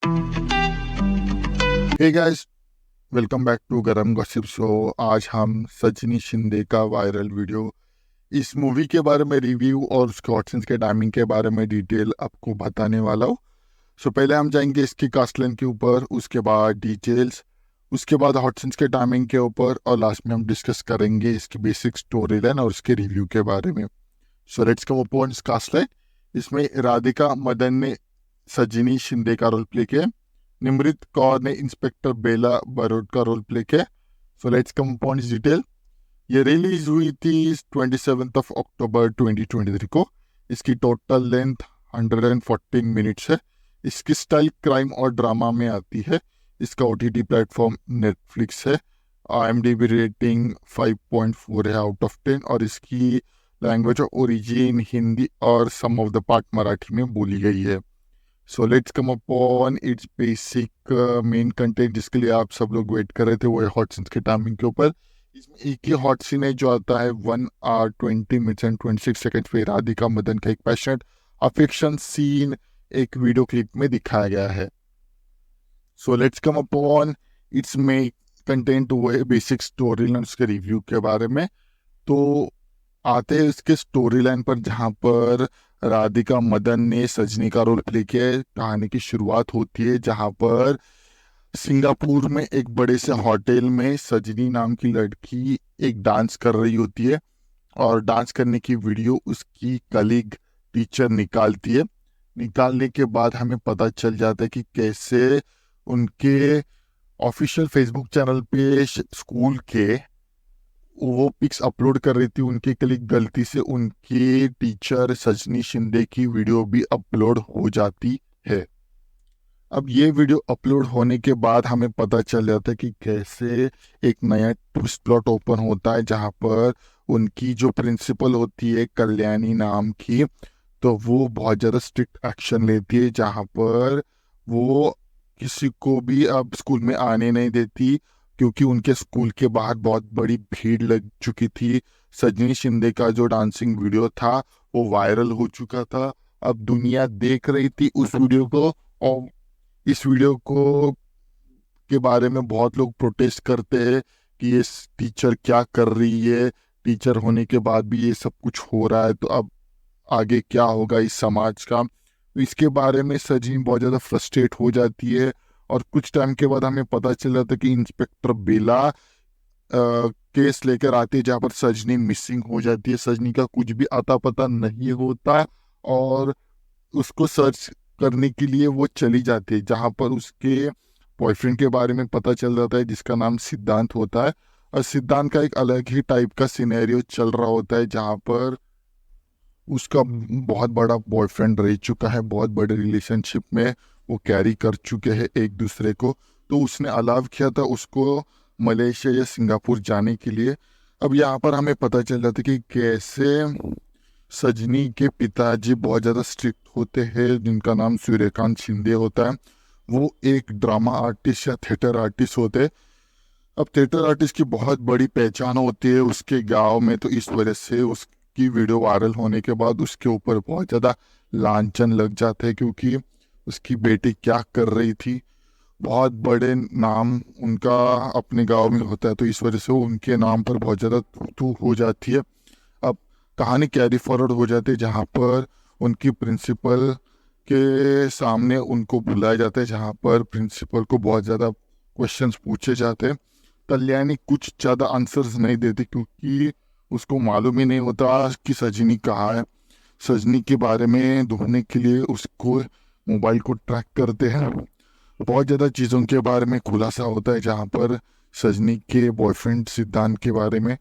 Hey guys, welcome back to Garam gossip show. आज हम सजनी शिंदे का वायरल वीडियो, इस मूवी के बारे में रिव्यू और उसके ऑडिशंस के टाइमिंग के बारे में डिटेल आपको बताने वाला हूँ। पहले हम जाएंगे इसकी कास्ट लाइन के ऊपर, उसके बाद डिटेल्स, उसके बाद ऑडिशंस के टाइमिंग के ऊपर, और लास्ट में हम डिस्कस करेंगे इसकी बेसिक स्टोरी लाइन और उसके रिव्यू के बारे में। Let's come upon cast line. इसमें राधिका मदन ने सजनी शिंदे का रोल प्ले किया। निमृत कौर ने इंस्पेक्टर बेला बरोड का रोल प्ले किया। Let's come upon detail. ये रिलीज हुई थी 27 अक्टूबर 2023 को। इसकी टोटल लेंथ 114 मिनट्स है। इसकी स्टाइल क्राइम और ड्रामा में आती है। इसका ओटीटी प्लेटफॉर्म नेटफ्लिक्स है। IMDb रेटिंग 5.4 है आउट ऑफ 10, और इसकी लैंग्वेज ऑफ ओरिजिन हिंदी और सम ऑफ द पार्ट मराठी में बोली गई है। Let's come upon its basic main content, जिसके लिए आप सब लोग वेट कर रहे थे, वो है हॉट सीन्स के टाइमिंग के ऊपर। इसमें एक ही हॉट सीन है जो आता है 1 hour 20 minutes and 26 seconds पे। राधिका मदन का एक पैशनेट अफेक्शन सीन एक वीडियो क्लिप में दिखाया गया है। Let's come upon its main content, वो है बेसिक स्टोरी लाइन, उसके रिव्यू के बारे में। तो आते हैं इसके स्टोरी लाइन पर, जहाँ पर राधिका मदन ने सजनी का रोल प्ले किया है। कहानी की शुरुआत होती है जहाँ पर सिंगापुर में एक बड़े से होटल में सजनी नाम की लड़की एक डांस कर रही होती है, और डांस करने की वीडियो उसकी कलीग टीचर निकालती है। निकालने के बाद हमें पता चल जाता है कि कैसे उनके ऑफिशियल फेसबुक चैनल पे स्कूल के वो पिक्स अपलोड कर रही थी उनकी कलीग, गलती से उनकी टीचर सजनी शिंदे की वीडियो भी अपलोड हो जाती है। अब ये वीडियो अपलोड होने के बाद हमें पता चल जाता है कि कैसे एक नया ट्विस्ट प्लॉट ओपन होता है, जहाँ पर उनकी जो प्रिंसिपल होती है कल्याणी नाम की, तो वो बहुत ज़्यादा स्ट्रिक्ट एक्शन लेती है, जहाँ पर वो किसी को भी अब स्कूल में आने नहीं देती, क्योंकि उनके स्कूल के बाहर बहुत बड़ी भीड़ लग चुकी थी। सजनी शिंदे का जो डांसिंग वीडियो था वो वायरल हो चुका था। अब दुनिया देख रही थी उस वीडियो को, और इस वीडियो को के बारे में बहुत लोग प्रोटेस्ट करते हैं कि ये टीचर क्या कर रही है, टीचर होने के बाद भी ये सब कुछ हो रहा है, तो अब आगे क्या होगा इस समाज का। तो इसके बारे में सजनी बहुत ज़्यादा फ्रस्ट्रेट हो जाती है, और कुछ टाइम के बाद हमें पता चल जाता है कि इंस्पेक्टर बेला केस लेकर आती है, जहाँ पर सजनी मिसिंग हो जाती है। सजनी का कुछ भी आता पता नहीं होता, और उसको सर्च करने के लिए वो चली जाती है, जहाँ पर उसके बॉयफ्रेंड के बारे में पता चल जाता है, जिसका नाम सिद्धांत होता है। और सिद्धांत का एक अलग ही टाइप का सिनेरियो चल रहा होता है, जहाँ पर उसका बहुत बड़ा बॉयफ्रेंड रह चुका है, बहुत बड़े रिलेशनशिप में वो कैरी कर चुके हैं एक दूसरे को। तो उसने अलाउ किया था उसको मलेशिया या सिंगापुर जाने के लिए। अब यहाँ पर हमें पता चल जाता है कि कैसे सजनी के पिताजी बहुत ज़्यादा स्ट्रिक्ट होते हैं, जिनका नाम सूर्यकांत शिंदे होता है। वो एक ड्रामा आर्टिस्ट या थिएटर आर्टिस्ट होते हैं। अब थिएटर आर्टिस्ट की बहुत बड़ी पहचान होती है उसके गांव में, तो इस वजह से उसकी वीडियो वायरल होने के बाद उसके ऊपर बहुत ज़्यादा लांछन लग जाते हैं, क्योंकि उसकी बेटी क्या कर रही थी। बहुत बड़े नाम उनका अपने गांव में होता है, तो इस वजह से उनके नाम पर बहुत ज़्यादा तू हो जाती है। अब कहानी कैरी फॉरवर्ड हो जाती है, जहाँ पर उनकी प्रिंसिपल के सामने उनको बुलाया जाता है, जहाँ पर प्रिंसिपल को बहुत ज़्यादा क्वेश्चंस पूछे जाते हैं। कल्याणी कुछ ज़्यादा आंसर्स नहीं देती, क्योंकि उसको मालूम ही नहीं होता कि सजनी कहाँ है। सजनी के बारे में ढूंढने के लिए उसको मोबाइल को ट्रैक करते हैं। बहुत ज़्यादा चीज़ों के बारे में खुलासा होता है, जहाँ पर सजनी के बॉयफ्रेंड सिद्धांत के बारे में,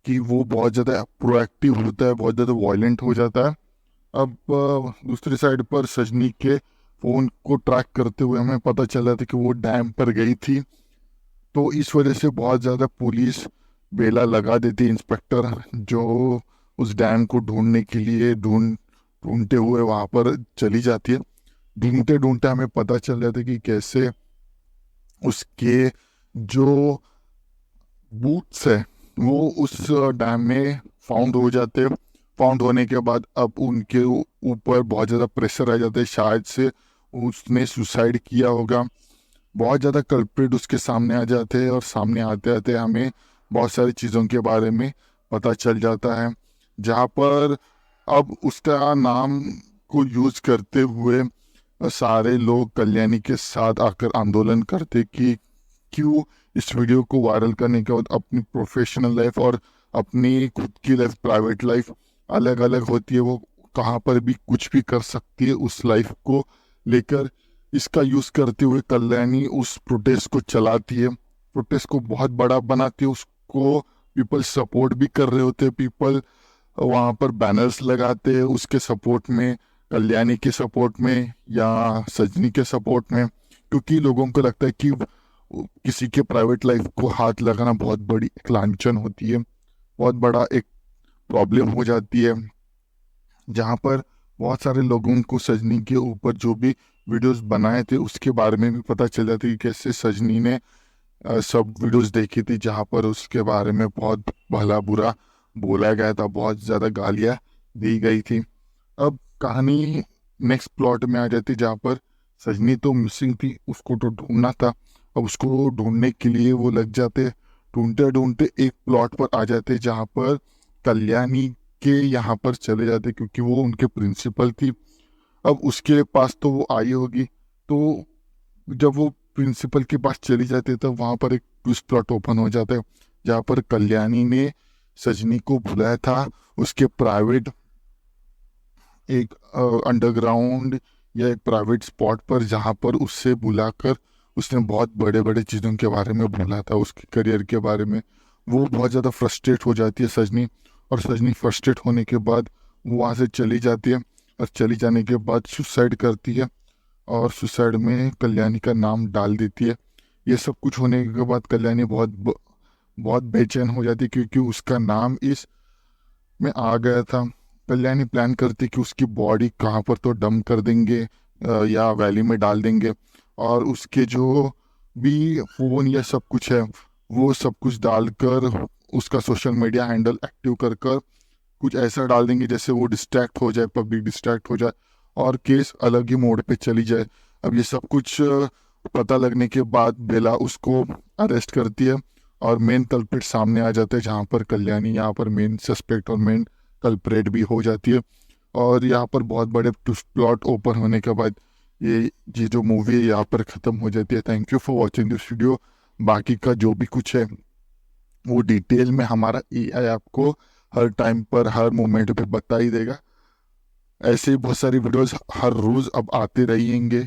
कि वो बहुत ज़्यादा प्रोएक्टिव होता है, बहुत ज़्यादा वायलेंट हो जाता है। अब दूसरी साइड पर सजनी के फ़ोन को ट्रैक करते हुए हमें पता चला था कि वो डैम पर गई थी, तो इस वजह से बहुत ज़्यादा पुलिस बेला लगा देती, इंस्पेक्टर जो उस डैम को ढूंढने के लिए ढूंढते हुए वहाँ पर चली जाती है। ढूंढते ढूंढते हमें पता चल जाता है कि कैसे उसके जो बूट्स है वो उस डैम में फाउंड हो जाते हैं। फाउंड होने के बाद अब उनके ऊपर बहुत ज़्यादा प्रेशर आ जाता है, शायद से उसने सुसाइड किया होगा। बहुत ज़्यादा कल्प्रिट उसके सामने आ जाते हैं और सामने आते आते हमें बहुत सारी चीज़ों के बारे में पता चल जाता है, जहाँ पर अब उसका नाम को यूज़ करते हुए सारे लोग कल्याणी के साथ आकर आंदोलन करते कि क्यों इस वीडियो को वायरल करने के बाद अपनी प्रोफेशनल लाइफ और अपनी खुद की लाइफ, प्राइवेट लाइफ अलग अलग होती है। वो कहाँ पर भी कुछ भी कर सकती है, उस लाइफ को लेकर इसका यूज करते हुए कल्याणी उस प्रोटेस्ट को चलाती है, प्रोटेस्ट को बहुत बड़ा बनाती है, उसको पीपल सपोर्ट भी कर रहे होते हैं, पीपल वहाँ पर बैनर्स लगाते हैं उसके सपोर्ट में, कल्याणी के सपोर्ट में या सजनी के सपोर्ट में, क्योंकि लोगों को लगता है कि किसी के प्राइवेट लाइफ को हाथ लगाना बहुत बड़ी एक लांछन होती है, बहुत बड़ा एक प्रॉब्लम हो जाती है। जहाँ पर बहुत सारे लोगों को सजनी के ऊपर जो भी वीडियोस बनाए थे उसके बारे में भी पता चल जाता है कि कैसे सजनी ने सब वीडियोस देखी थी, जहाँ पर उसके बारे में बहुत भला बुरा बोला गया था, बहुत ज़्यादा गालियाँ दी गई थी। अब कहानी नेक्स्ट प्लॉट में आ जाती, जहाँ पर सजनी तो मिसिंग थी, उसको तो ढूंढना था। अब उसको ढूंढने के लिए वो लग जाते, ढूंढते ढूंढते एक प्लॉट पर आ जाते जहाँ पर कल्याणी के यहाँ पर चले जाते, क्योंकि वो उनके प्रिंसिपल थी। अब उसके पास तो वो आई होगी, तो जब वो प्रिंसिपल के पास चली जाती है तब वहाँ पर एक ट्विस्ट प्लॉट ओपन हो जाता है, जहाँ पर कल्याणी ने सजनी को बुलाया था उसके प्राइवेट एक अंडरग्राउंड या एक प्राइवेट स्पॉट पर, जहाँ पर उससे बुलाकर उसने बहुत बड़े बड़े चीज़ों के बारे में बोला था, उसके करियर के बारे में। वो बहुत ज़्यादा फ्रस्ट्रेट हो जाती है सजनी, और सजनी फ्रस्ट्रेट होने के बाद वो वहाँ से चली जाती है, और चली जाने के बाद सुसाइड करती है, और सुसाइड में कल्याणी का नाम डाल देती है। ये सब कुछ होने के बाद कल्याणी बहुत बेचैन हो जाती है, क्योंकि उसका नाम इस में आ गया था। कल्याणी प्लान करती कि उसकी बॉडी कहाँ पर तो डंप कर देंगे या वैली में डाल देंगे, और उसके जो भी फ़ोन या सब कुछ है वो सब कुछ डालकर उसका सोशल मीडिया हैंडल एक्टिव कर कर कुछ ऐसा डाल देंगे जैसे वो डिस्ट्रैक्ट हो जाए, पब्लिक डिस्ट्रैक्ट हो जाए और केस अलग ही मोड़ पे चली जाए। अब ये सब कुछ पता लगने के बाद बेला उसको अरेस्ट करती है, और मेन कल्प्रिट सामने आ जाता है, जहाँ पर कल्याणी यहाँ पर मेन सस्पेक्ट और मेन कल्प्रिट भी हो जाती है। और यहाँ पर बहुत बड़े प्लॉट ओपन होने के बाद ये जो मूवी है यहाँ पर ख़त्म हो जाती है। Thank you for watching this video. बाकी का जो भी कुछ है वो डिटेल में हमारा एआई आपको हर टाइम पर हर मोमेंट पे बता ही देगा। ऐसे ही बहुत सारी वीडियोस हर रोज़ अब आते रहेंगे।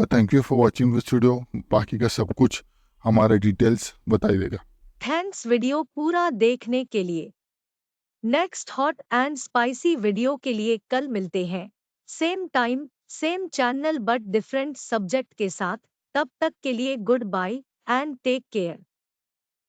Thank you for watching this video. बाकी का सब कुछ हमारा डिटेल्स बताई देगा। थैंक्स वीडियो पूरा देखने के लिए। Next hot and spicy video के लिए कल मिलते हैं, same time same channel but different subject के साथ। तब तक के लिए good bye and take care.